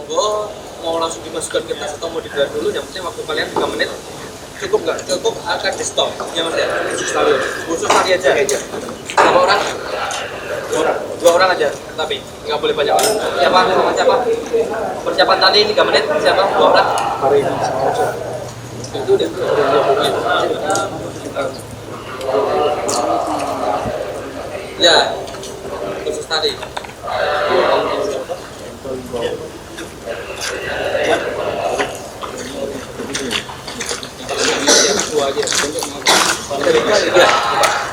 monggo mau langsung dimasukkan ke tas atau mau digelar dulu, yang penting waktu kalian 3 menit. Cukup nggak? Cukup akan di stop ya mas ya? Khusus tali aja. Berapa orang? 2 orang aja, tapi nggak boleh banyak orang. Siapa? Sama siapa? Persiapan tali 3 menit, siapa? 2 orang? Hari ini saja. Itu deh. Ya, khusus tali.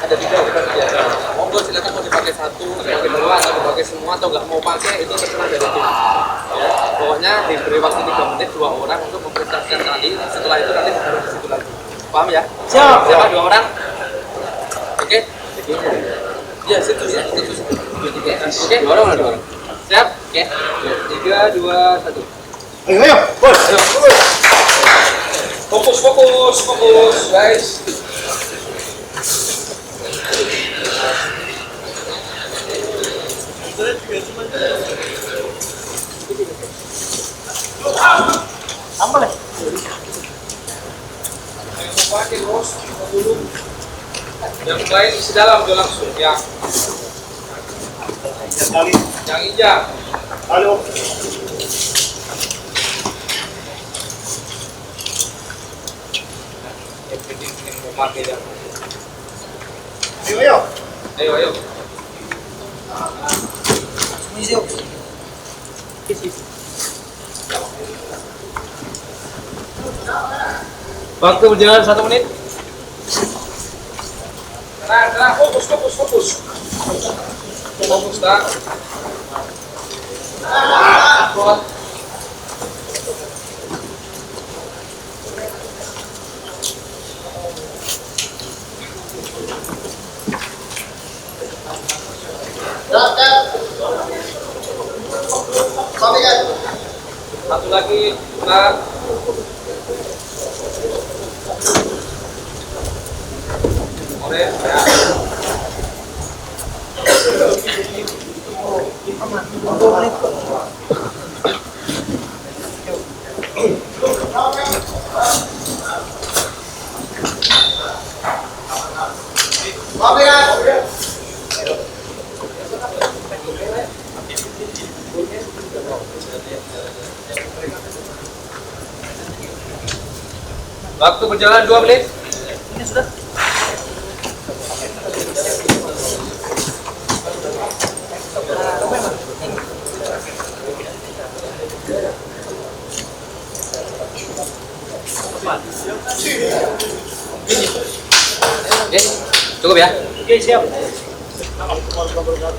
Ada tiga. Monggo silakan mau dipakai 1, dipakai 2, atau dipakai semua, atau nggak mau pakai, itu terserah dari tim. Ya, pokoknya diberi waktu 3 menit 2 orang untuk mempersiapkan tali. Setelah itu nanti ditaruh di situ lagi. Paham ya? Siap. Siapa 2 orang? Oke? Ya, situ. Oke, 2 orang. Siap? Oke. 3, 2, 1. Ayo, bos. Fokus, guys. Sambal ya? Pakai bos, dulu. Yang lain isi dalam udah langsung ya. Sekali. Yang injak. Halo. Yang penting mau pakai dah. Ayo. Ayo. Waktu berjalan 1 menit. Tenang, fokus. Fokus, tak? Satu lagi, tak? Boleh, ya. Waktu berjalan 2 menit. Ini sudah. Oke, cukup ya? Oke, siap.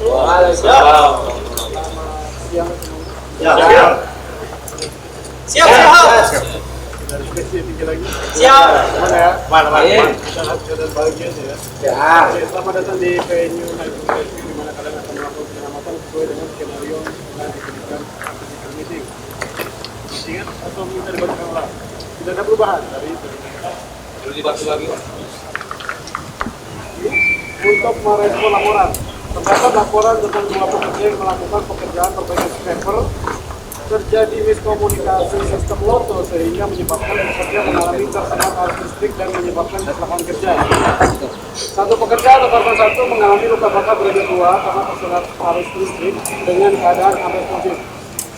Waalaikumsalam. Siap. Dari spesifik lagi. Siap. Mana ya? Mana? Dan bahagia ya. Ya. Selamat datang di venue Night Festival di mana kalian akan melakukan penyelamatan sesuai dengan skenario yang diberikan di meeting. Ingat atau minta dibantu ulang. Tidak ada perubahan dari itu. Perlu dibantu lagi. Untuk merespon laporan, terdapat laporan tentang 2 pekerja yang melakukan pekerjaan perbaikan scraper. Terjadi miskomunikasi sistem loto sehingga menyebabkan pekerja mengalami tersengat arus listrik dan menyebabkan kecelakaan kerja. Satu pekerja atau korban 1 mengalami luka bakar derajat 2 karena tersengat arus listrik dengan keadaan unresponsif.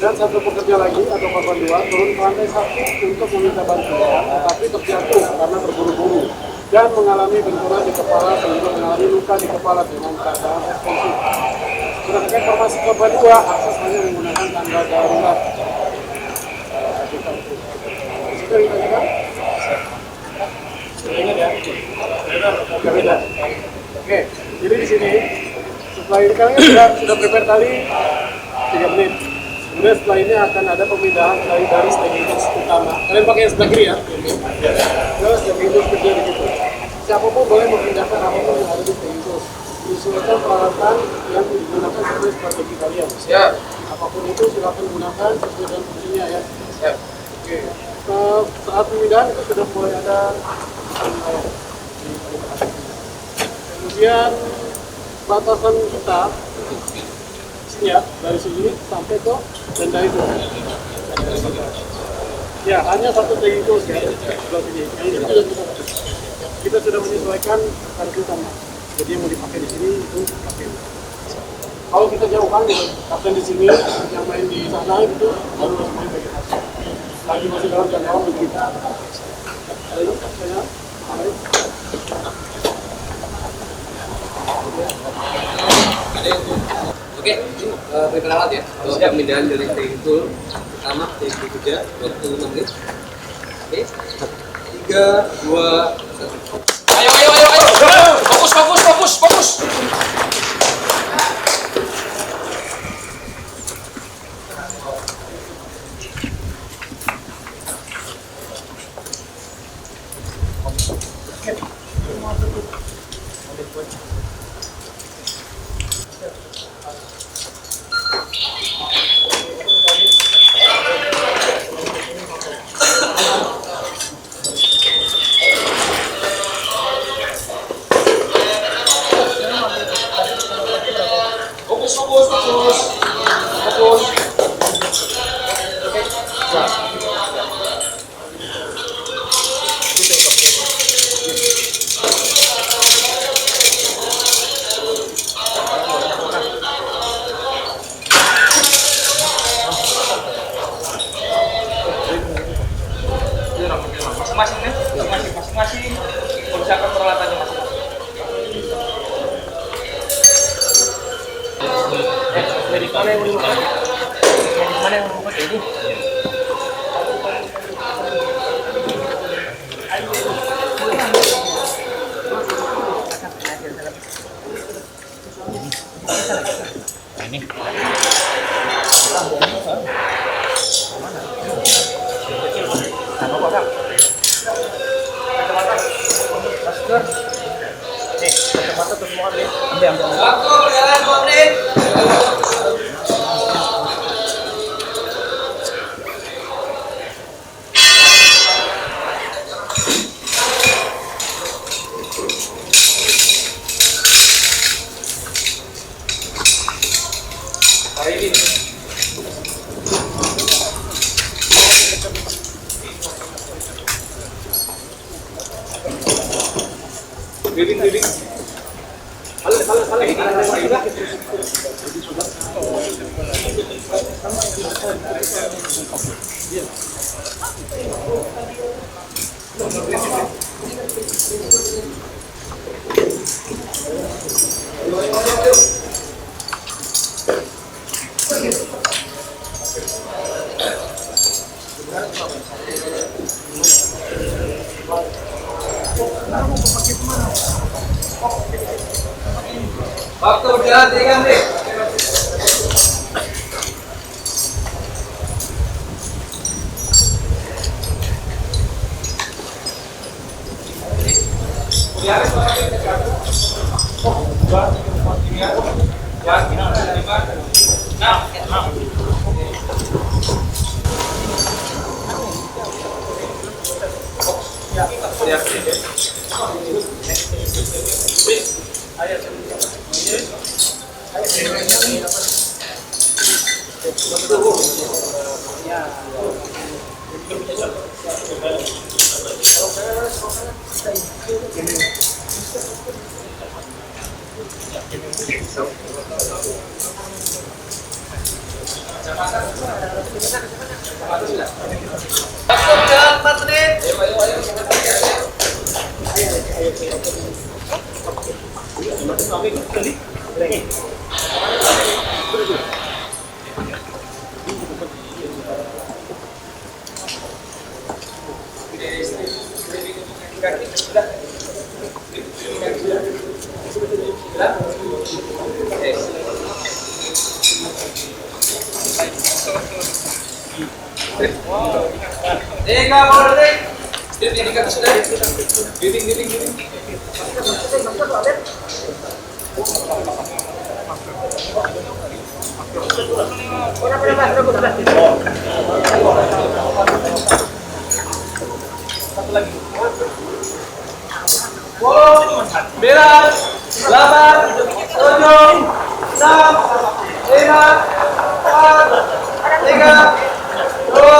Dan 1 pekerja lagi atau korban 2 turun ke lantai 1 untuk meminta bantuan, tetapi terjatuh karena terburu-buru dan mengalami benturan di kepala sehingga mengalami luka di kepala dengan keadaan responsif. Berdasarkan informasi korban 2, akses hanya menggunakan tangga darurat. Sudah ditanyakan? Ingat ya? Beda. Oke, jadi di sini setelah ini kalian sudah prepare tali 3 menit. Kemudian setelah ini akan ada pemindahan dari staging box utama. Kalian pakai yang sebelah kiri ya? Terus staging box kerja di situ. Siapapun boleh memindahkan apapun yang ada di staging box. Disesuaikan peralatan yang digunakan sesuai strategi kalian. Siap. Apapun itu silakan gunakan sesuai dengan fungsinya ya. Siap. Oke. Saat pemindahan itu sudah mulai ada. Kemudian batasan kita ya dari sini sampai ke tenda itu. Ya, hanya satu daging terus ya, sebelah sini. Yang ini sudah kita sudah menyesuaikan kartu sama. Jadi yang mau dipakai di sini itu kapten. Kalau kita jauhkan gitu, kapten di sini, yang main di sana gitu, harus main vegetasi. Lagi masih dalam jangkauan begitu. Ayo, saya, ayo. Oke, prepare alat ya. Kalau pemindahan dari take tool pertama, take ketiga, waktu 6 menit. Oke, 3, 2, 1. Ayo. Fokus. Masing-masing persiapkan peralatannya masing-masing. Dari mana yang mau dimakan? Dari mana yang mau dimakan ini? Ini. Apa Kak? Nih, kacamata tuh semua ambil. Waktu berjalan 2 menit. Hari ini. Bidding. Halo. Waktu berjalan 3 menit. Waktu berjalan 4 menit. Tiga, 2,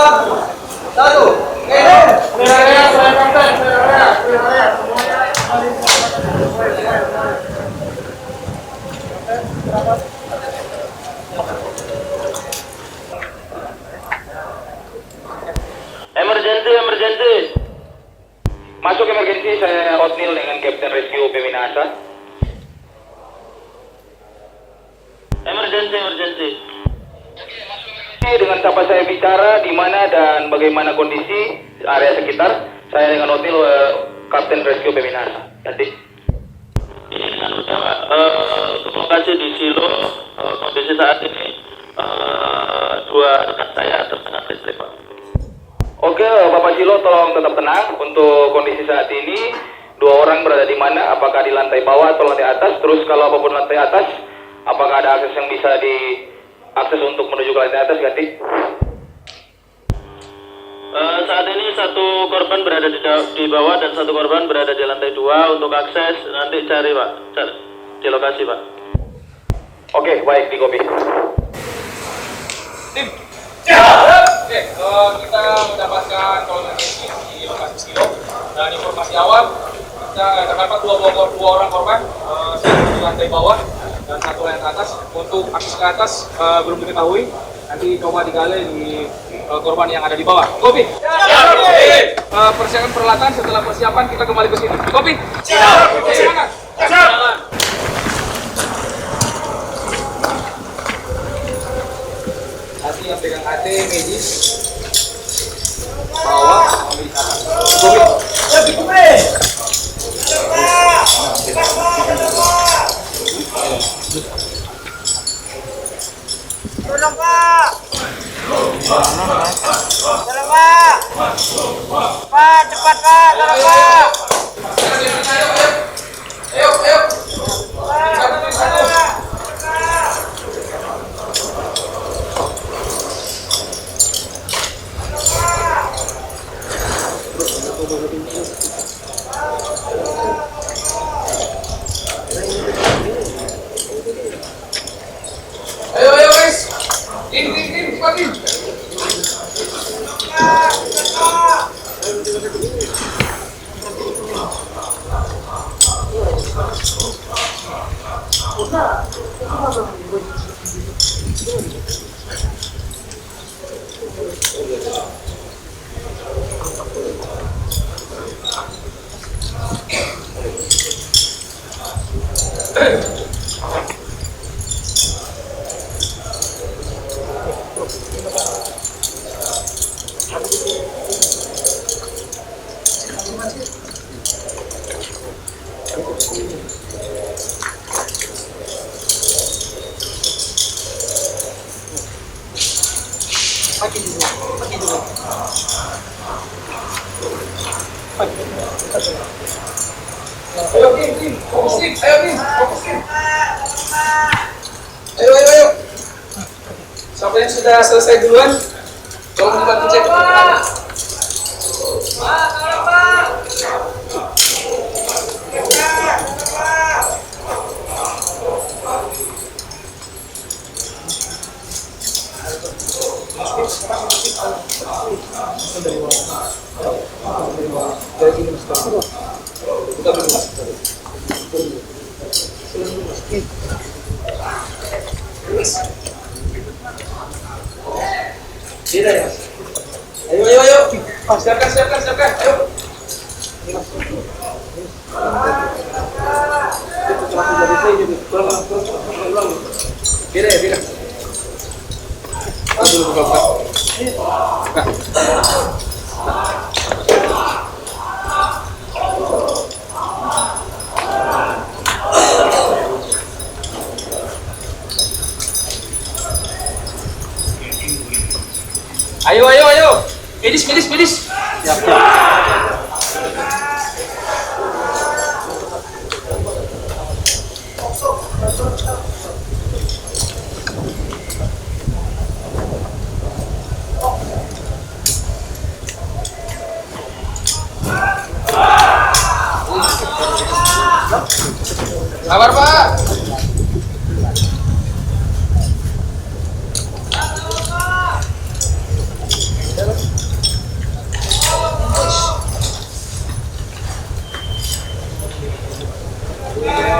Emergency. Masuk emergency, saya Otnil dengan Kapten Rescue Peminasa. Emergency. Dengan siapa saya bicara, di mana dan bagaimana kondisi area sekitar. Saya dengan Otnil, Kapten Rescue Peminasa. Ganti. Untuk lokasi di Silo, kondisi saat ini dua rekan saya terkena listrik, Pak. Oke, Bapak Silo, tolong tetap tenang. Untuk kondisi saat ini, 2 orang berada di mana? Apakah di lantai bawah atau lantai atas? Terus kalau apapun lantai atas, apakah ada akses yang bisa diakses untuk menuju ke lantai atas? Ganti. Saat ini 1 korban berada di bawah dan 1 korban berada di lantai 2. Untuk akses nanti cari, Pak. Cari di lokasi, Pak. Oke, baik, di kopi. Tim. Oke, kita mendapatkan koordinasi di lokasi Silo dan informasi awal kita terdapat 2 orang korban, 1 di lantai bawah dan 1 lantai atas. Untuk akses ke atas belum diketahui, nanti coba digali di korban yang ada di bawah. Kopi. Persiapan peralatan, setelah persiapan kita kembali ke sini. Kopi. Semangat. Nanti yang pegang AT medis bawa ambil Tolong Pak. Tolong Pak. Pak, cepat Pak, tolong Pak. Ayo. Ayo guys. In, cepat. Ayo. Siapa yang sudah selesai duluan? Tolong dibantu cek. Ayo. Siapkan. Ayo. Beda. Dulu buka. Ayo. Medis. Siap. Sabar, Pak.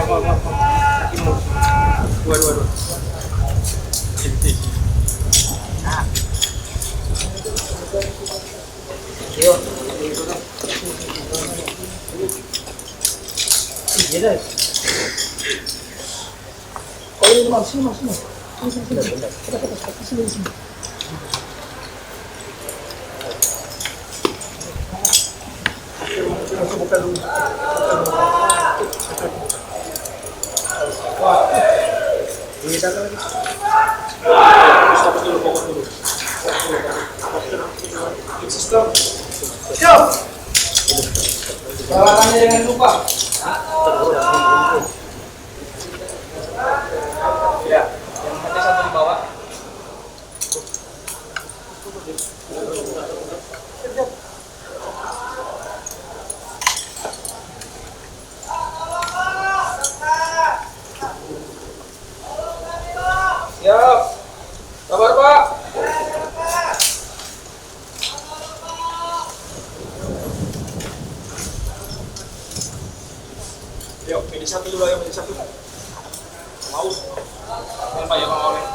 Dua. Peralatannya jangan lupa. Ya, yang penting satu di bawah. Siap. Kabar Pak. Yuk, ini satu dulu ya, ini satu. Mau. Apa ya Pak Oleh?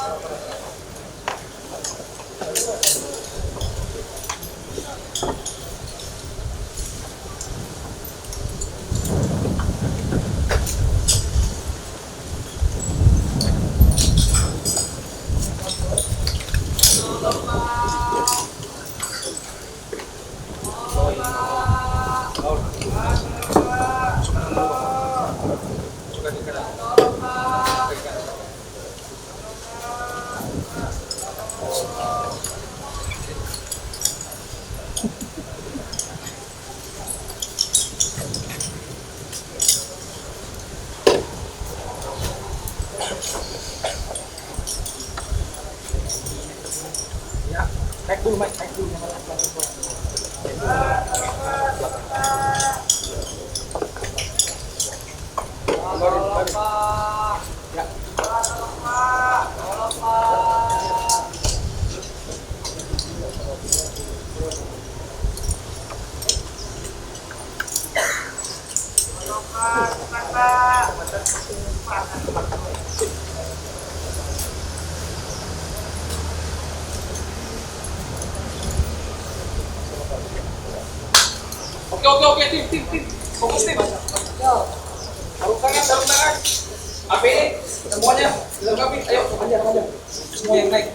Naik dulu, Mike. Naik dulu. Ya. Oke, tim. Fokus tim. Sarung tangan. APD, semuanya dilengkapi. Ayo, manja. Semua yang naik.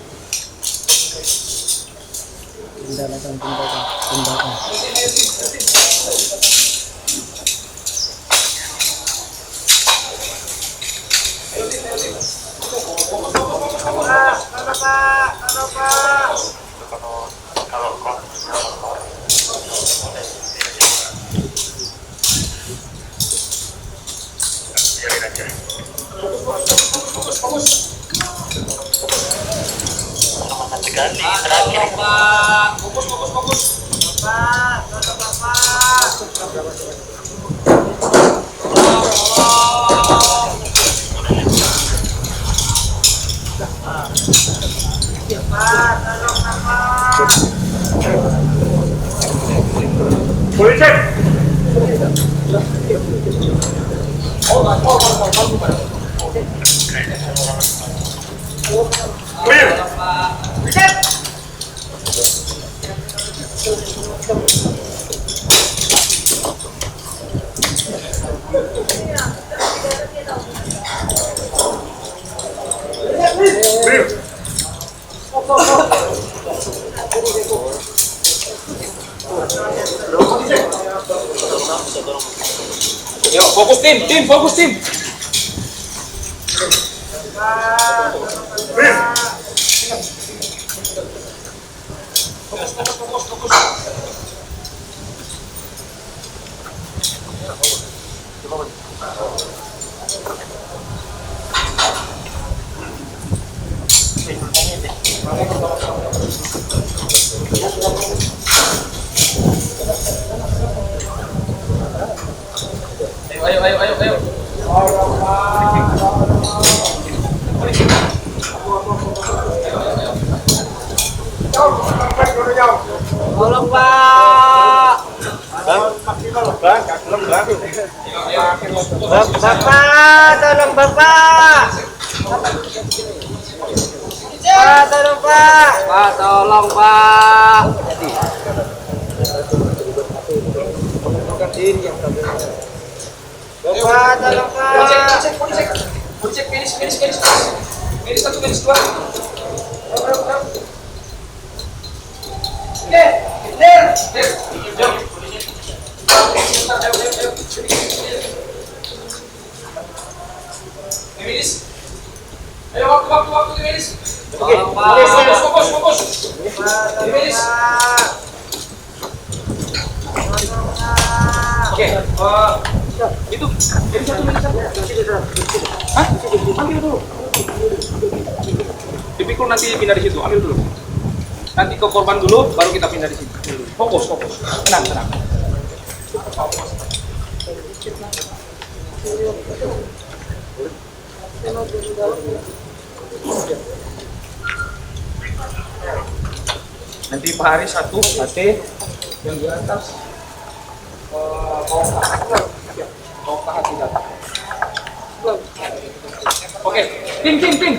Tindakan. Ayo, tim. Fokus. Fokus. Boleh cek. Yuk, fokus tim. Fokus. Ayo. Tolong Pak. Bang, belum. Bapak, tolong Bapak. Pak, tolong Pak. Pak, tolong Pak. Bapak, tolong Pak. Cek, finish. Finish 1, finish 2. Oke, clear. Finish. Ayo waktu finish. Oke, Fokus. Finish. Oke, itu jadi 1 menit saja. Hah? Ambil dulu. Dipikul nanti pindah di situ. Ambil dulu. Nanti ke korban dulu, baru kita pindah di situ. Fokus. Tenang. Nanti Pak Hari 1 HT yang di atas mau ke hati datang. Oke, tim.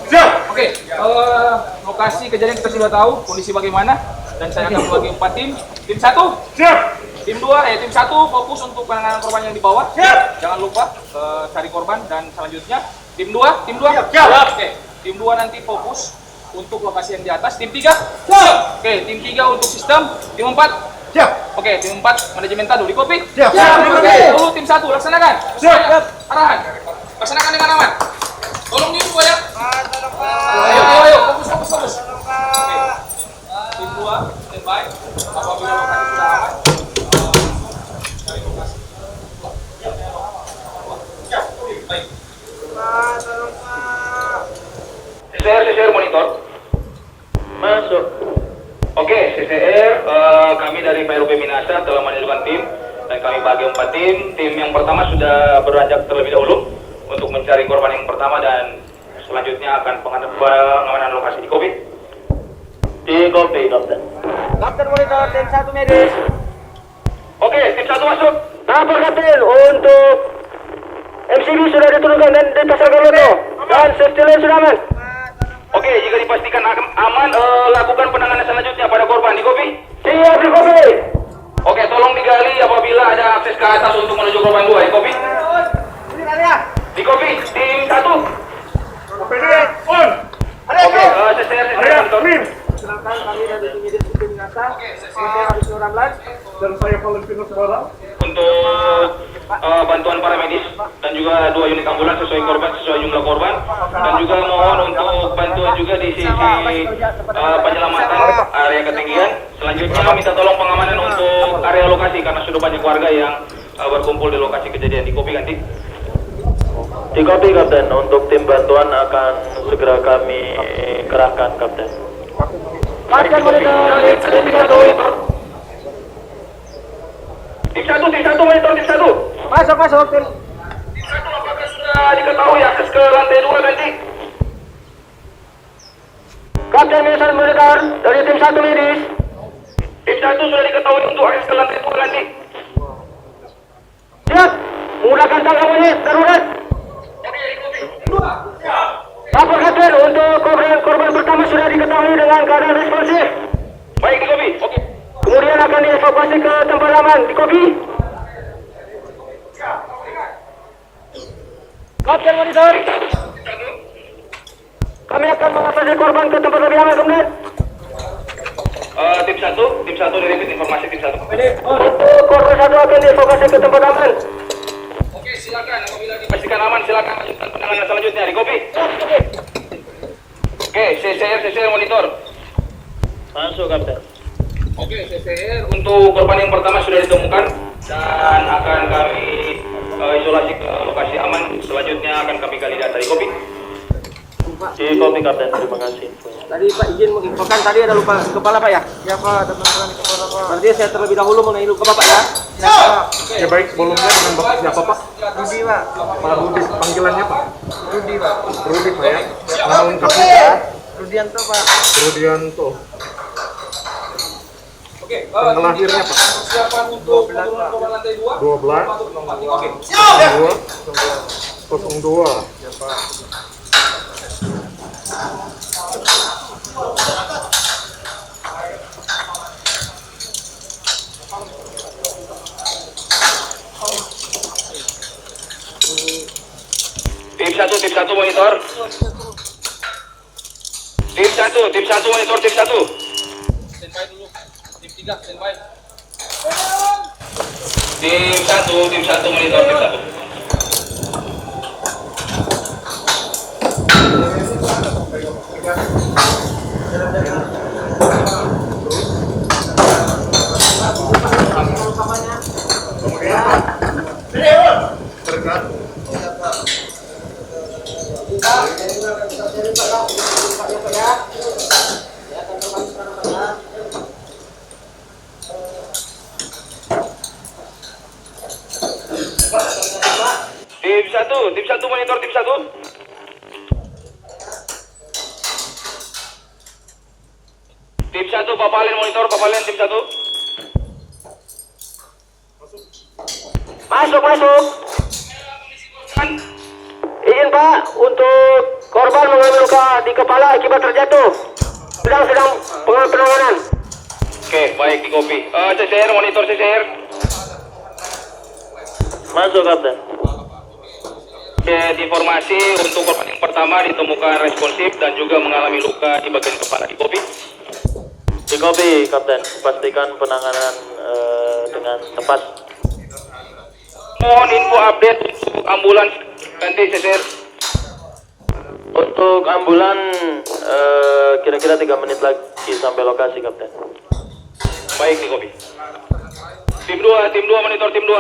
Siap. Oke, lokasi kejadian kita sudah tahu, kondisi bagaimana, dan saya akan membagi 4 tim. Tim 1, Siap. tim 1 fokus untuk penanganan korban yang di bawah. Siap. Jangan lupa cari korban, dan selanjutnya tim 2. Siap. Oke, tim 2 nanti fokus untuk lokasi yang di atas. Tim 3, siap. Oke, tim 3 untuk sistem. Tim 4, Siap. oke, tim 4 manajemen tadu di kopi. Siap. Oke, dulu tim 1 laksanakan. Siap. Arahan. Laksanakan dengan aman. Tolong dulu ya. Pak, tolong Pak. Ayo, fokus. Tolong Pak. Tim 2, standby. Apabila lokasi sudah aman, cari lokasi. Baik. Pak, tolong Pak. CCR monitor. Masuk. Oke, CCR, kami dari PRUP Minasa telah menunjukkan tim dan kami bagi 4 tim. Tim yang pertama sudah beranjak terlebih dahulu untuk mencari korban yang pertama dan selanjutnya akan pengamanan lokasi di kopi. Di kopi, Kapten. Kapten monitor tim 1 medis. Oke, tim 1 masuk. Lapor Kapten untuk MCB sudah diturunkan dan dipasarkan logo dan safety lane sudah aman. Oke, jika dipastikan aman, lakukan penanganan selanjutnya pada korban di kopi. Siap di kopi. Oke, tolong digali apabila ada akses ke atas untuk menuju korban 2 di kopi. Di kopi, tim 1. OPD on. Oke, CCR kantor. Silakan kami dari tim medis tim Minasa. Saya Haris Nur Ramlan dan saya Valentino Saudara. Untuk bantuan para medis dan juga 2 unit ambulans sesuai jumlah korban, dan juga mohon untuk bantuan juga di sisi penyelamatan area ketinggian. Selanjutnya minta tolong pengamanan untuk area lokasi karena sudah banyak warga yang berkumpul di lokasi kejadian di kopi ganti. Di kopi, Kapten. Untuk tim bantuan akan segera kami kerahkan, Kapten. Kapten monitor Tim 1 monitor tim 1. Masuk tim. Tim 1 apakah sudah diketahui akses ke lantai 2 ganti? Kapten monitor dari tim 1 medis. Tim 1 sudah diketahui untuk akses ke lantai 2 ganti. Siap. Menggunakan tangga unit darurat. Lapor Kapten untuk korban pertama sudah diketahui dengan keadaan responsif. Baik di kopi. Oke. Kemudian akan dievakuasi ke tempat aman di kopi. Kapten monitor. Kami akan mengevakuasi korban ke tempat lebih aman, kemudian. Tim 1 dari informasi tim 1. Untuk korban 1 akan dievakuasi ke tempat aman. Oke, silakan apabila Pastikan aman, silakan lanjutkan penanganan selanjutnya di kopi. Oke, CCR monitor. Masuk, Kapten. Oke, CCR Untuk korban yang pertama sudah ditemukan dan akan kami isolasi ke lokasi aman. Selanjutnya akan kami gali data di kopi. Di kopi, Kapten. Terima kasih. Tadi Pak izin menginfokan tadi ada luka kepala Pak ya? Ya Pak, ada masalah di kepala Pak. Berarti saya terlebih dahulu mengenai luka Bapak ya? Ya baik, sebelumnya dengan Bapak siapa Pak? Rudi Pak. Pak Rudi, panggilannya Pak? Rudi Pak. Rudi Pak ya? Nama lengkapnya? Rudianto Pak. Rudianto. Oke, Tanggal lahirnya, Pak? persiapan untuk penurunan korban lantai 2. 12 Masuk ke tempat. Oke. 02. Tim 1 monitor. Tim 1 monitor tim 1. Standby dulu. Tim 3 standby. Tim 1 monitor tim 1. Tim 1 monitor tim 1. Tim 1 Papalen monitor Papalen tim 1. Masuk. Izin Pak, untuk korban mengalami luka di kepala akibat terjatuh. Sedang penanganan. Oke, baik di kopi. CCR monitor CCR. Masuk Kapten. Informasi untuk korban yang pertama ditemukan responsif dan juga mengalami luka di bagian kepala. Di kopi. Di kopi Kapten, pastikan penanganan dengan tepat. Mohon info update untuk ambulans ganti CCR. Untuk ambulan kira-kira 3 menit lagi sampai lokasi Kapten. Baik di kopi. Tim 2 monitor tim 2.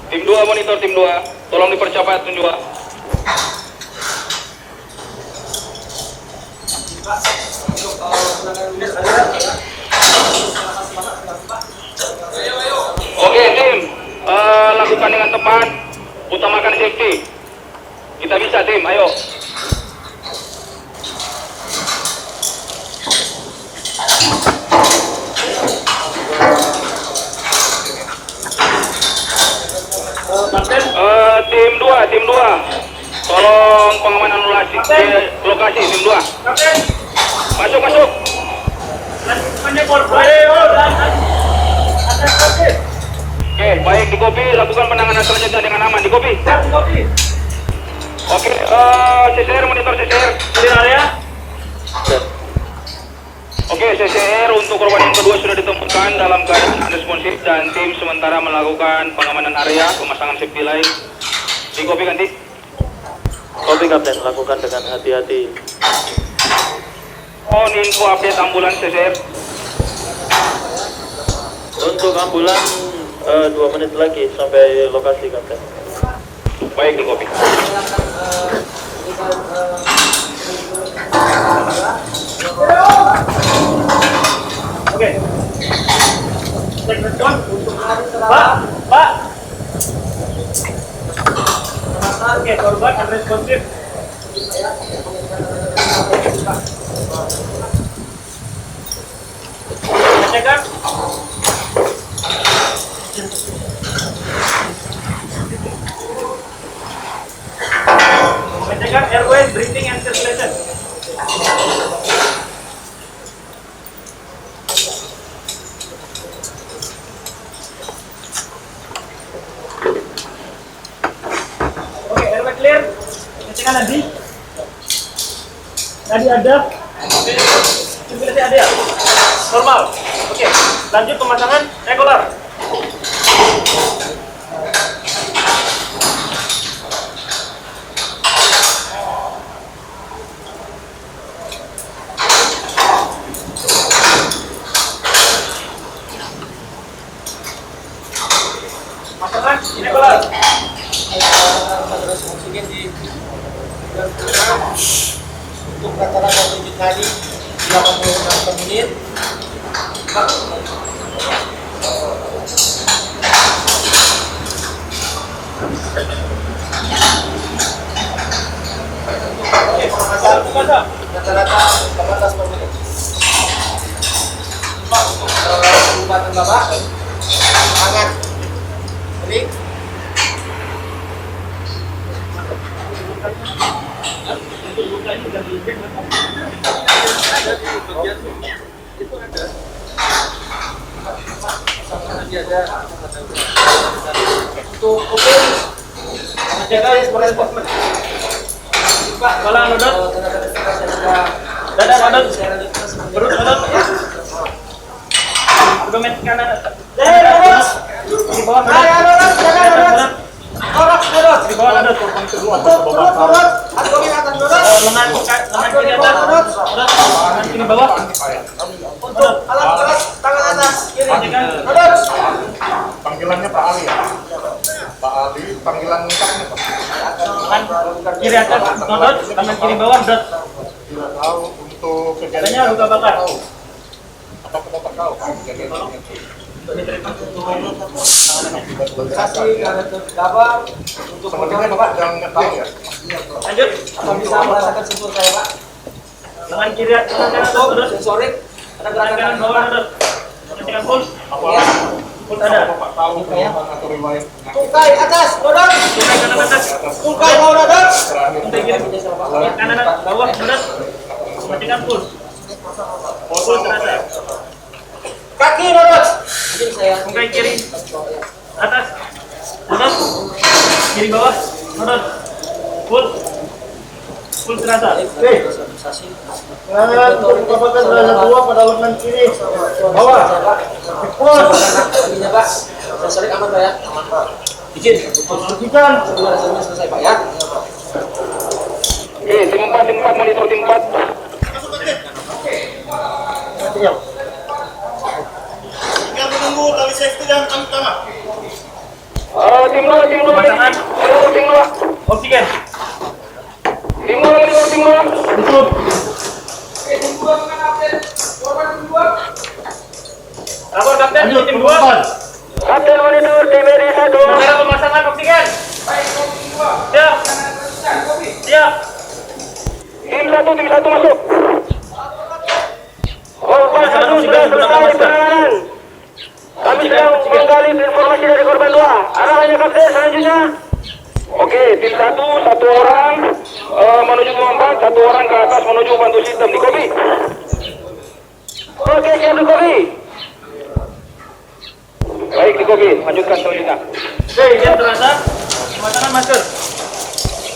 Tim 2 monitor tim 2. Tolong dipercepat tim 2. Oke tim, lakukan dengan tepat, utamakan safety. Kita bisa tim, ayo. Tim 2, tolong pengamanan lokasi tim 2. Masuk. Oke, baik di kopi, lakukan penanganan selanjutnya dengan aman di kopi. Oke, CCR monitor CCR. Oke, CCR untuk korban yang kedua sudah ditemukan dalam keadaan responsif dan tim sementara melakukan pengamanan area, pemasangan safety light. Di kopi ganti. Kopi Kapten, lakukan dengan hati-hati. Mohon info update ambulans CCR. Untuk ambulan 2 menit lagi sampai lokasi Kapten. Baik di kopi. Oke. Pak. Oke, korban unresponsive. Cekkan. Cekkan airways, breathing and circulation. Clear, ngecekan Nadi ada, sirkulasi ada, normal. Oke, lanjut pemasangan regular. Pemasangan regular. Oksigen di untuk rata-rata tujuh kali 86 per menit. Oke, rata-rata pembatas per menit. Pak, untuk pengobatan Bapak, tangan, ini. Itu ada. Nanti ada. Untuk kuping, jaga sebagai spokesman. Pak, Kepala nodot. Dada nodot. Perut nodot. Abdomen kanan. Di bawah nodot. Di bawah nodot. Lengan kiri atas. Lengan kiri bawah. Untuk alat keras, tangan atas, kiri. Nodot. Panggilannya Pak Ali ya? Pak Ali, panggilan lengkapnya Pak? Tangan kiri atas nodot, tangan kiri bawah dot. Tidak tahu untuk Katanya kejadian. luka bakar. Apa kita tak tahu Pak kejadiannya? Kasih kanan ke gabang untuk Sebenarnya Bapak jangan nggak tahu ya? Lanjut. apa bisa merasakan simpul saya Pak? Tangan kiri tangan kanan nodot. Sensorik, ada Tangan gerakan kanan bawah nodot. Kencangkan full. Apa Full ada. Bapak tahu penyebab atau riwayat tungkai atas, nodot. Tungkai kanan atas. Tungkai bawah nodot. terakhir? Tungkai kiri. Kanan bawah nodot. Kencangkan full. Full terasa. Kaki nodot. Mungkin saya Tungkai kiri atas nodot, kiri bawah nodot, full terasa. Tangan untuk mendapatkan derajat 2 pada lengan kiri bawah. Kakinya Pak, sensorik aman Pak ya? Aman Pak. Izin, Perhatikan. pembahasannya selesai Pak ya? Oke, tim 4 monitor tim 4. Tinggal menunggu tali safety dan tali tangan. Tim 2, tim 2. Pasangan. Tim 2. Oksigen. Tim 2 monitor tim 2. Tutup. Lapor kapten tim 2. Kapten monitor tim RD1. Sementara pemasangan oksigen. Siap. Siap. Tim 1 masuk. Korban 1 sudah selesai penanganan. Kami sedang menggali informasi dari korban 2. Arahannya kapten selanjutnya. Oke, tim 1 orang menuju ke 4, 1 orang ke atas menuju bantu sistem di kopi. Oke, siap di kopi. Baik di kopi, lanjutkan selanjutnya. Oke, izin terasa. Pemasangan masker.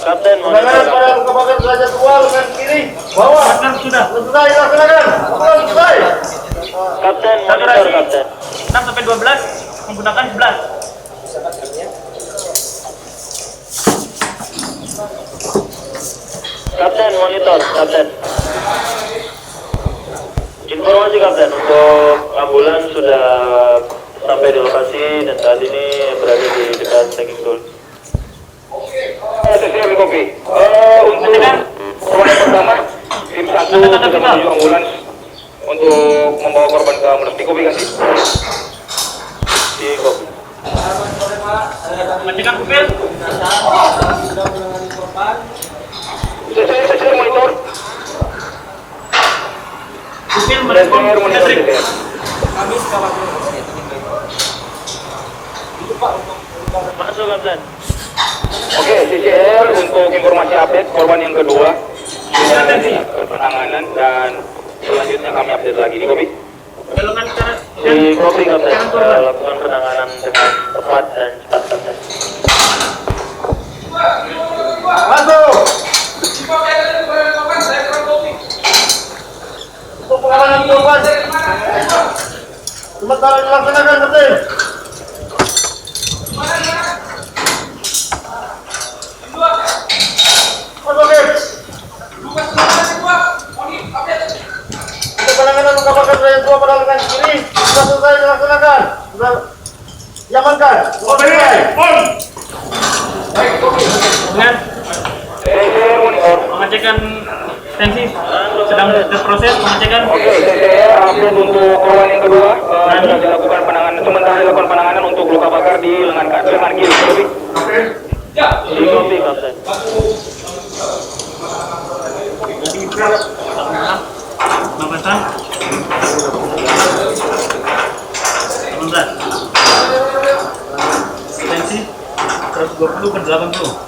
Kapten Tangan pada luka bakar derajat 2 lengan kiri bawah. Masker sudah. Selesai, laksanakan. Selesai. Kapten Saturasi 6 sampai 12 menggunakan 11. Kapten monitor, kapten. Informasi kapten, untuk ambulans sudah sampai di lokasi dan saat ini berada di dekat stacking tool. Siap kopi. Untuk korban pertama, tim 1 sudah menuju ambulans untuk membawa korban ke ambulans. Di kopi kasih. Di kopi. Matikan kupil. Sudah menangani korban. Saya monitor. Kupil merespon Saya monitor. Patrick. Kami sekarang itu Pak untuk Masuk kapten. Oke, CCR untuk informasi update korban yang kedua penanganan dan selanjutnya kami update lagi di kopi. Golongan kanan. Di kopi kapten Kanan korban. lakukan penanganan dengan tepat dan cepat kapten. Masuk. Untuk penanganan korban. Sementara dilaksanakan kapten. Untuk penanganan luka bakar derajat 2 pada lengan kiri sudah selesai dilaksanakan. Sudah diamankan. Dengan CCR monitor. pengecekan tensi sedang berproses pengecekan. Oke, CCR update untuk korban yang kedua sudah dilakukan penanganan sementara dilakukan penanganan untuk luka bakar di lengan kiri. Kopi. Di kopi kapten. Makassar 18 tensi 120 per 80.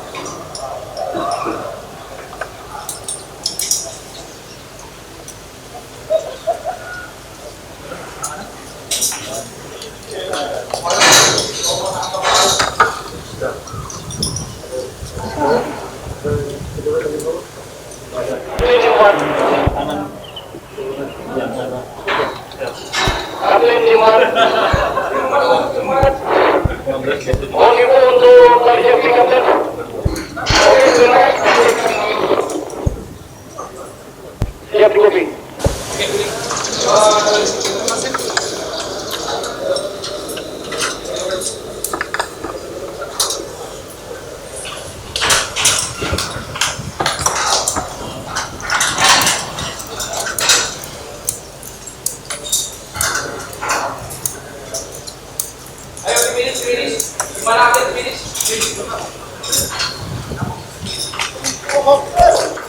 Kapten Jimat. Mohon info untuk tali safety Kapten. Oke, siap di kopi.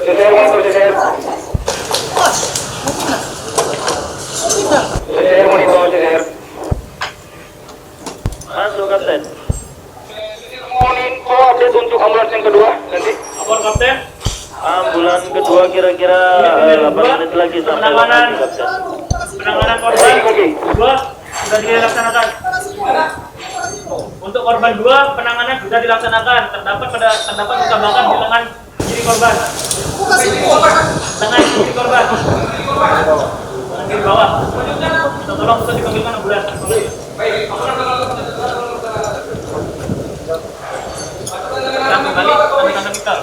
CCR monitor CCR. CCR monitor CCR. Masuk Kapten. Mohon info update untuk ambulans yang kedua nanti. Lapor Kapten. Ambulans kedua kira-kira 8 menit lagi sampai Penanganan. lokasi, Kapten. Penanganan korban Kopi. 2 sudah dilaksanakan. Untuk korban 2 penanganan sudah dilaksanakan. Terdapat luka bakar di lengan kiri korban. Lengan kiri korban. Lengan kiri bawah. Tolong bisa dipanggilkan ambulans. Kita kembali ke medical.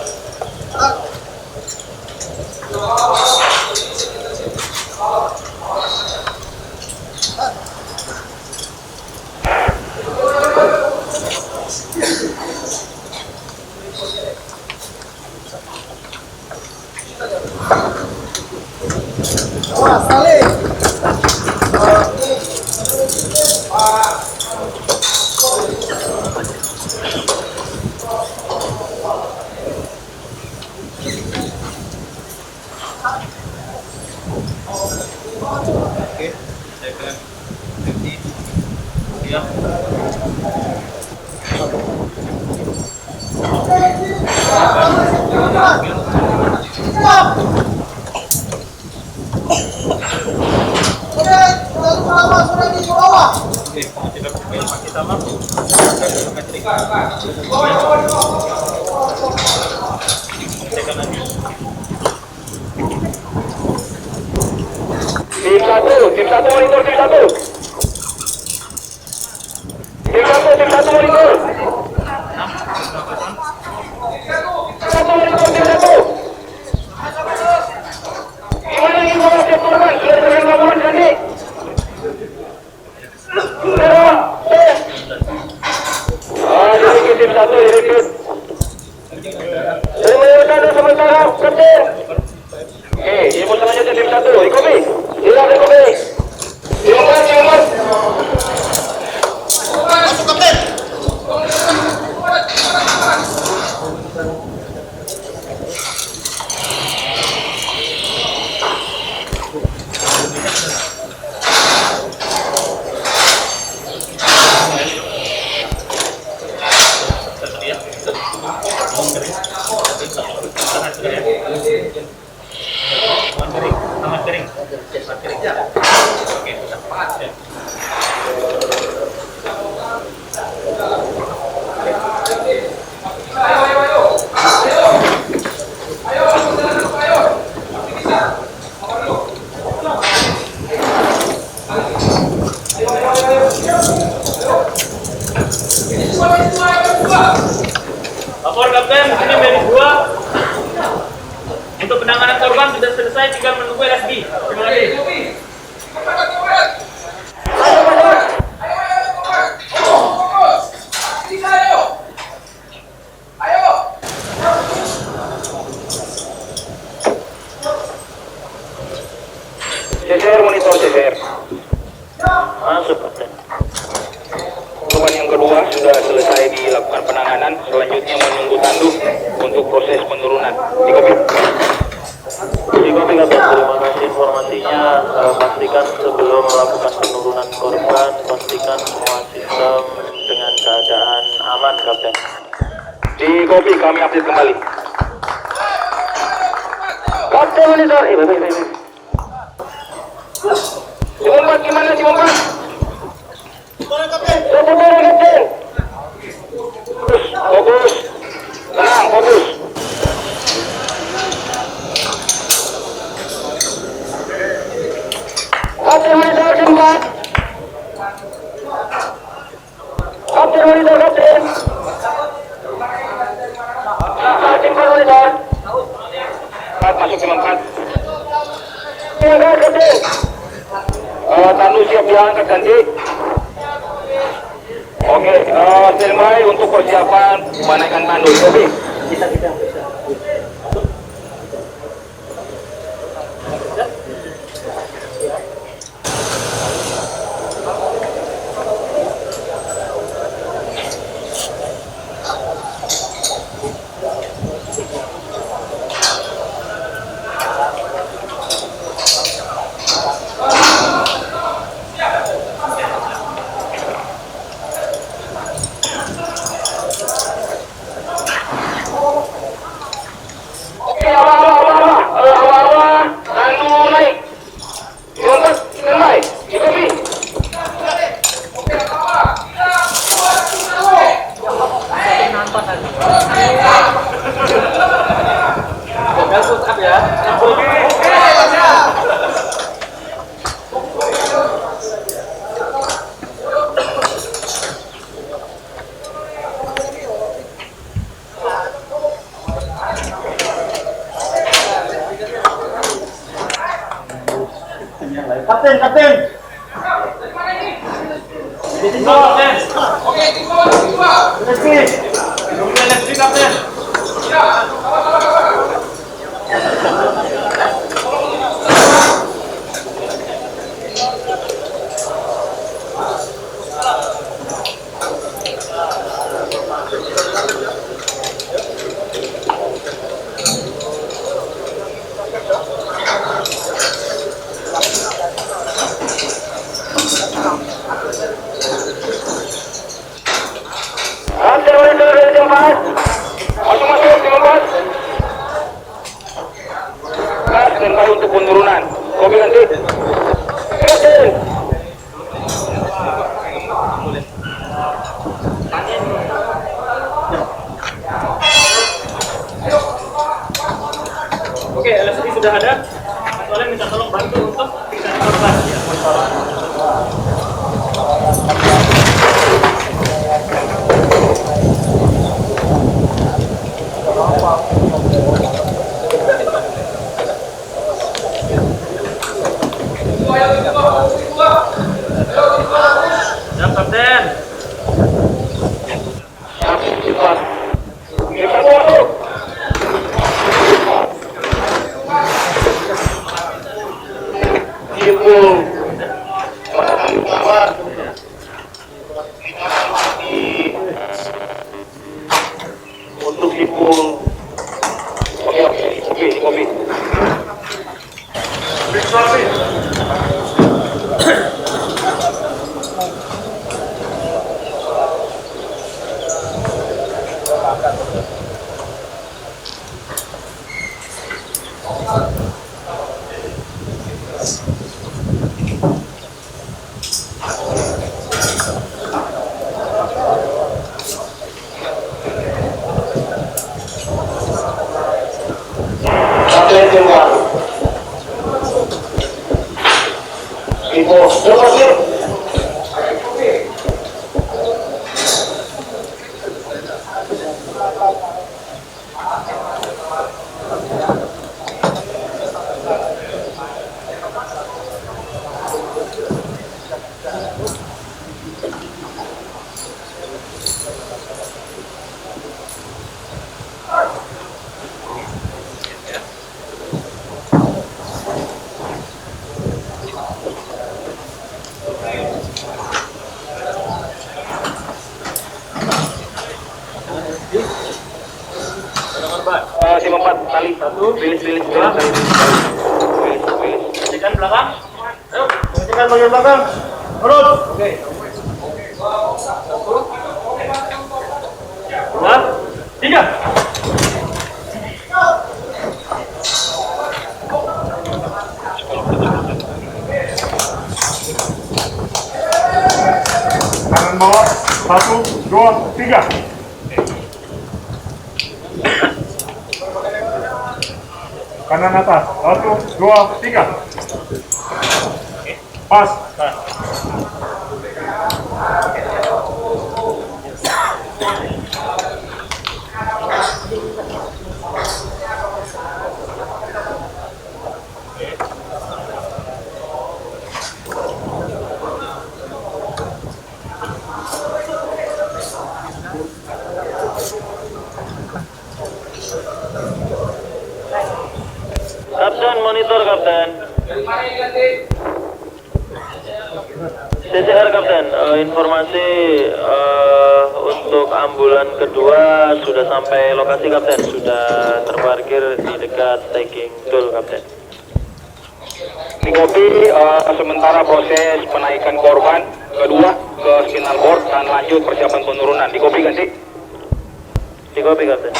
Tim 1 monitor tim 1. Tim 1 monitor. Tim 1. Gimana informasi korban? Sudah terima laporan tadi? Jadi tim 1 dirikut. Terima sementara Kapten. Oke, info selanjutnya tim 1. Ikopi. Silakan Ikopi. Silakan. Masuk Kapten. Lapor Kapten, ini medis 2. Untuk penanganan korban sudah selesai, tinggal menunggu LSD. Terima kasih. CCR monitor CCR. Masuk, Kapten. Korban yang kedua sudah selesai dilakukan penanganan, selanjutnya menunggu tanduk untuk proses penurunan. Dikopi. Di Kopi Kapten, terima kasih informasinya. Pastikan sebelum melakukan penurunan korban, pastikan semua sistem dengan keadaan aman, Kapten. Di Kopi kami update kembali. Kapten monitor. Simompat gimana Simompat? Seputar Kapten. Fokus. Tenang, fokus. Kapten monitor Simompat. Kapten monitor Kapten. Simpan monitor. Masuk Simompat. Siaga Kapten. Tanu siap diangkat ganti. Oke, standby untuk persiapan menaikkan tandu. Oke. Kapten. Ditinggal, Kapten. Oke, tinggal. Elektrik, Kapten. Kapten monitor dari tempat. Masuk Simompat. Standby untuk penurunan. Kopi nanti. Kapten. Oke, LSD sudah ada. Soalnya minta tolong bantu untuk pisah korban. Siap, Kapten. Cepat. Cepat masuk. Simpul. Untuk simpul. Oke, kopi. Kapten semua. Ibu, cepat yuk. Simompat tali. Rilis. belakang. Ayo, perhatikan bagian belakang. Urut. Oke. Dua, tiga. Kanan bawah, 1, 2, 3. Kanan atas, 1, 2, 3. Pas. Kapten, monitor kapten. CCR kapten, informasi untuk ambulan kedua sudah sampai lokasi kapten, sudah terparkir di dekat stacking tool kapten. Di kopi sementara proses penaikan korban kedua ke spinal board dan lanjut persiapan penurunan. Di kopi ganti. Di kopi kapten.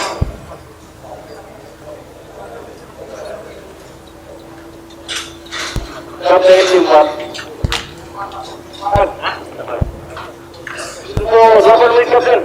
Kapten tim 4. Oh, 8 menit kapten.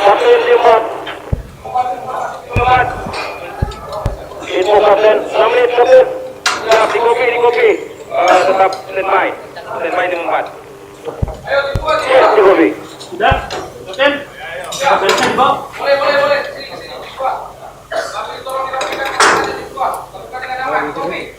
Kapten tim 4. Info kapten, 6 menit kapten. Siap, di kopi. Tetap standby tim 4. Siap, di kopi. Sudah, kapten. Beresnya di bawah. Boleh. Sini. Pak. Kami tolong dirapikan aja di Pak. Lakukan dengan aman, kopi.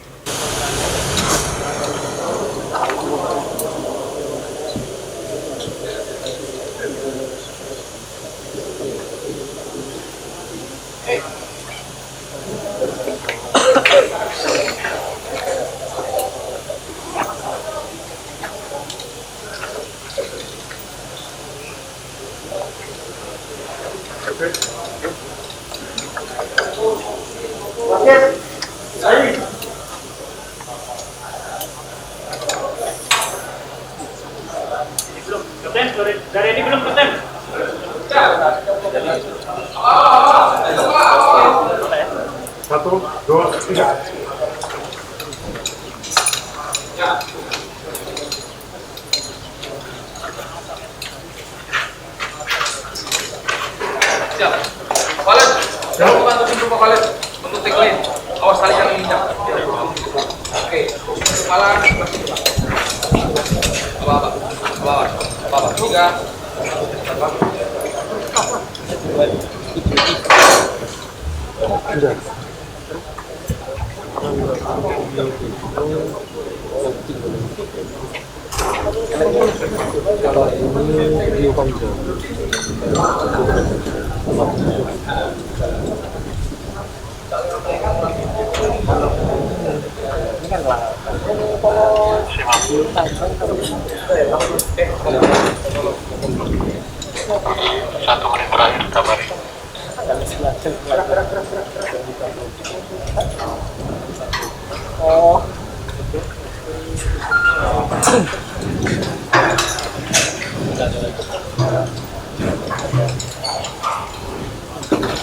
Kapten, dari ini belum kapten. Satu, dua, tiga. Siap. Valen, jangan bantu pintu Pak Valen. Untuk take lane. Awas tali yang injak. Oke, kepala apa? Tiga. Satu menit terakhir kabari.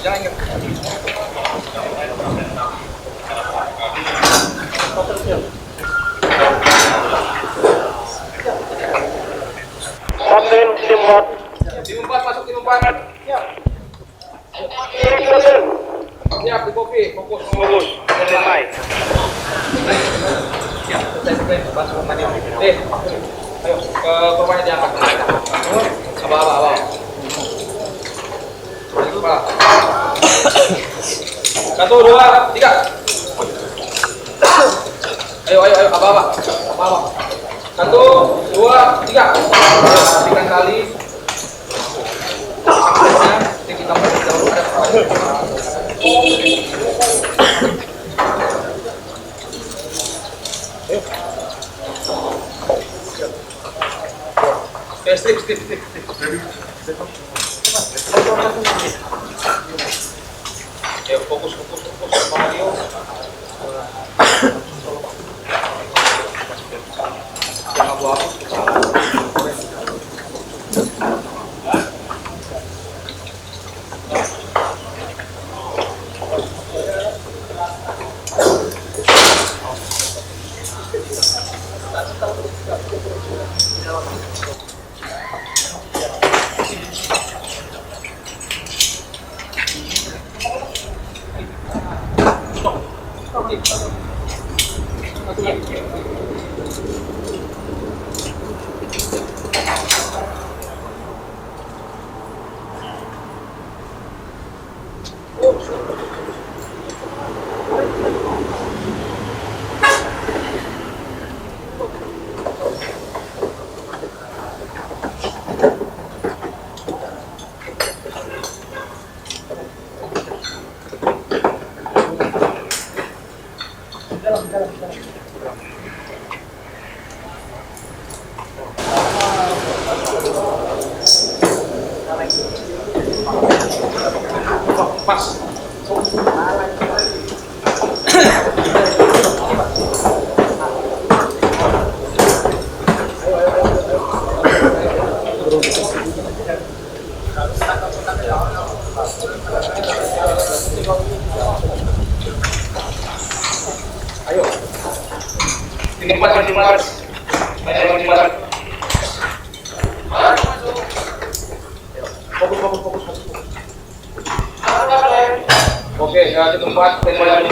Jangan ingat. Kapten tim 4. Tim 4 masuk tim 4. Siap di kopi, fokus. Standby. Siap, selesai. Bantu tadi. Ayo ke korbannya diangkat. Abah. Kepala. 1, 2, 3. Ayo, abah. 1, 2, 3. Perhatikan kali. Kita mau jauh ada. Strip. Ayo, fokus. Mario. Jangan buang. Pas. Ayo. Ini pas. Fokus. Oke, ya di tempat tempat di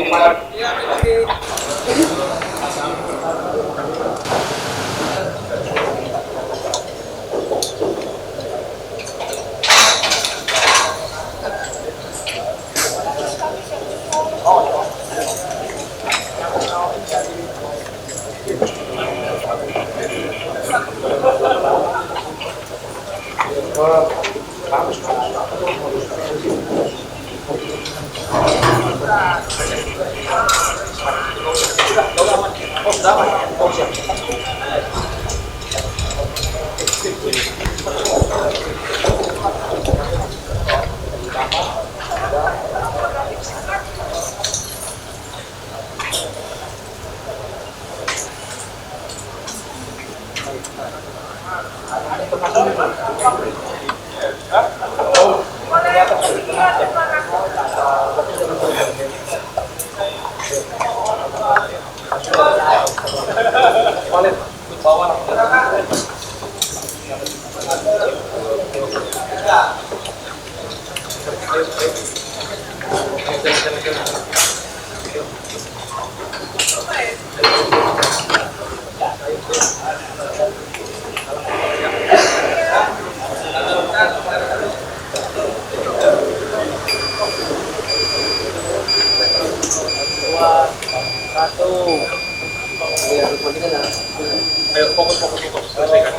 tempat. Ayo fokus. Selesaikan.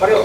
Mario.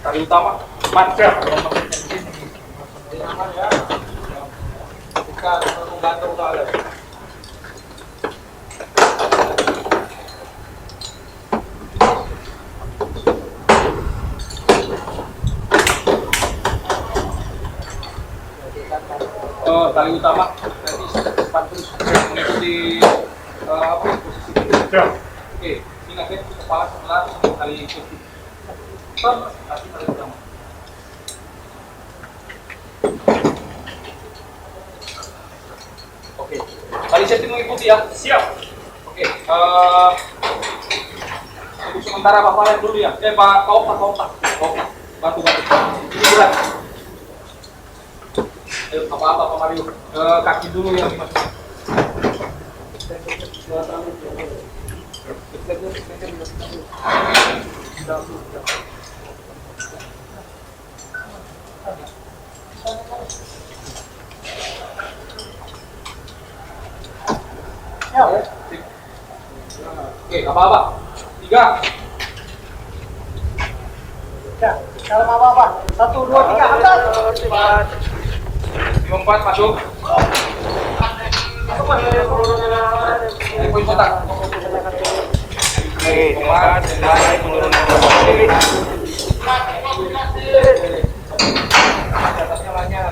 Tali utama, panjang. Tali utama nanti depan terus mengikuti posisi. Oke, ingat ya, kepala sebelah tali kaki. Kasih tali utama. Oke, tali safety mengikuti ya. Siap. Oke, untuk sementara Bapak lihat dulu ya. Pak Opa. Bantu. Ini berat. Ayo, apa Pak Mario? Kaki dulu yang dimasukin. Oke, apa-apa. 3. Ya, kalau apa-apa. 1, 2, 3, atas. 4 masuk. Poin kotak. Oke, 4 mulai penurunan. Atasnya lainnya.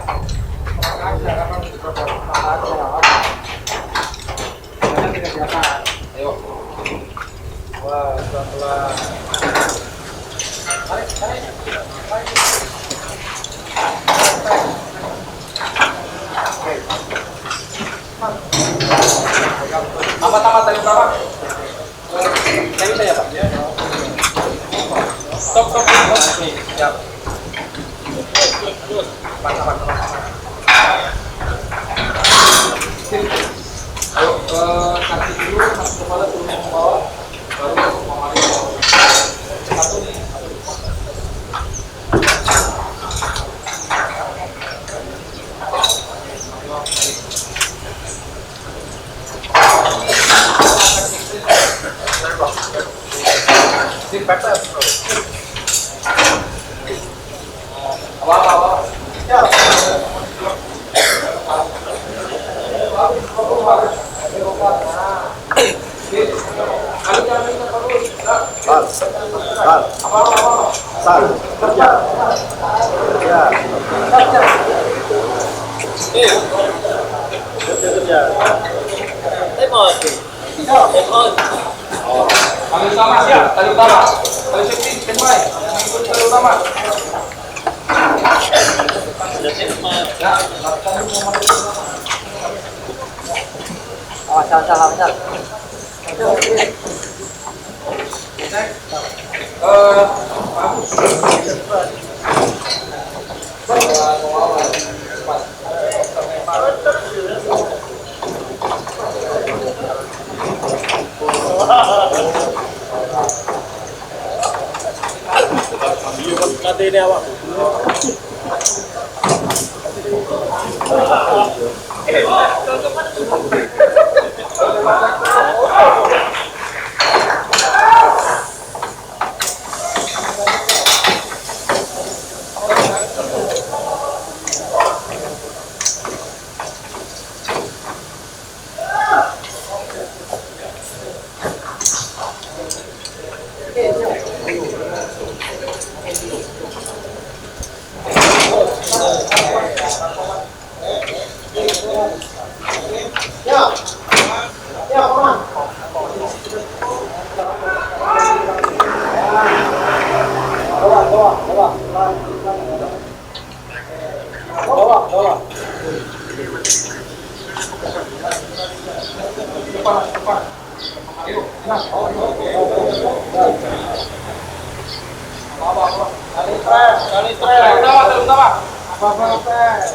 Ayo. Wah, pelan-pelan. Tarik. Tamat tadi utama. Saya bisa ya Pak? Stop. Nih, siap. Aman. Ayo, kaki dulu, kaki kepala turun ke bawah. Baru memari. Satu nih. pepes. Tali utama siap, tali utama. Tali safety, standby. Ikut tali utama. Nanti ini awak.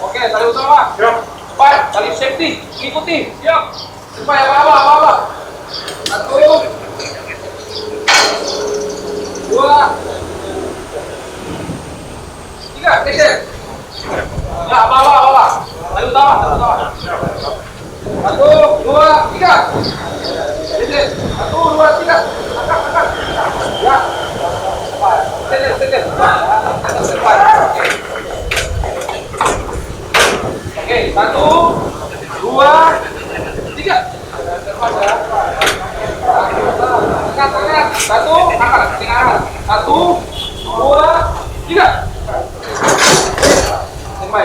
Oke, tali utama. Siap. Cepat, tali safety, ikuti. Siap. Cepat ya, apa. Satu. Dua. Tiga, geser. Ya, apa. Tali utama. Satu, dua, tiga. Geser. Satu, dua, tiga. Angkat. Ya. Cepat. Geser. Cepat. Oke, satu, dua, tiga. Angkat. Satu, angkat. Satu, dua, tiga. Standby.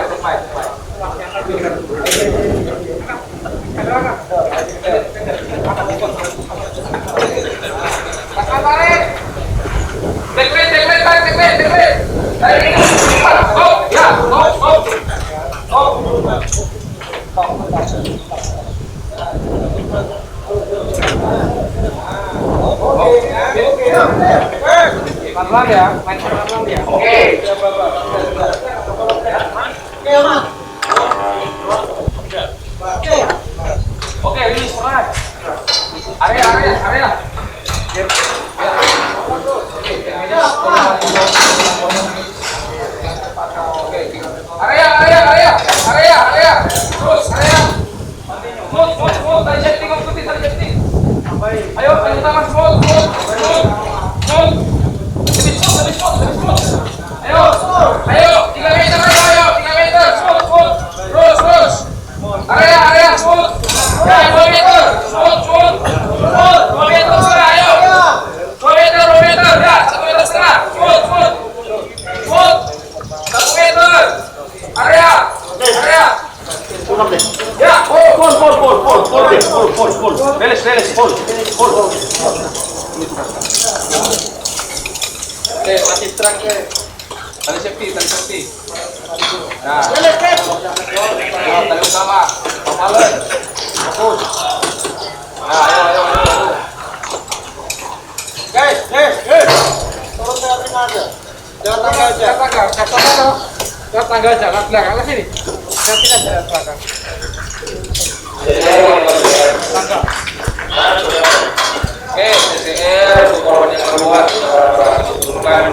Tarik. Take break. Tarik. Stop. Ya, stop. Pelan ya, main pelan ya. Oke. Oke, ini serai. Area. Area. Terus area. Smooth. Tali safety. Ayo, tali utama smooth. Lebih smooth. Ayo, 3 meter. Smooth. Terus. Area smooth. Ya, 2 meter. Smooth. 2 meter setengah, ayo. 2 meter. Ya, 1 meter setengah. Smooth. 1 meter. Area. Ya, full. Beres, full. Oke, masih track ke. Tali safety. Nah. Tali utama. Kepala. Fokus. Nah, ayo. Guys. Tolong lihatin aja. Jangan tangga aja. Jangan belakang ke sini. Lihatin aja belakang. Tangga. Oke, CCR korban yang keluar turunkan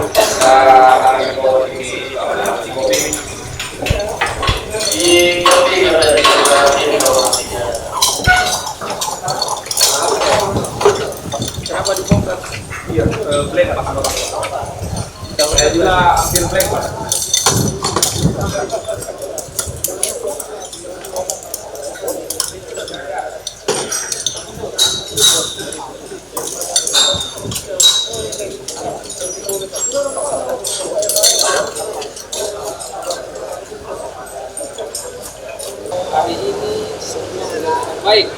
Kenapa dibongkar? Iya, blank Pak. Saya juga hampir blank Pak. Hari ini semua baik,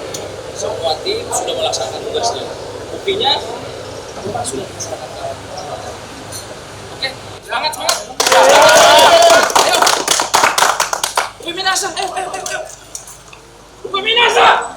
semua tim sudah melaksanakan tugasnya. Buktinya sudah dilaksanakan. Oke, semangat. Ayo, Upay Minasa, ayo. Upay Minasa.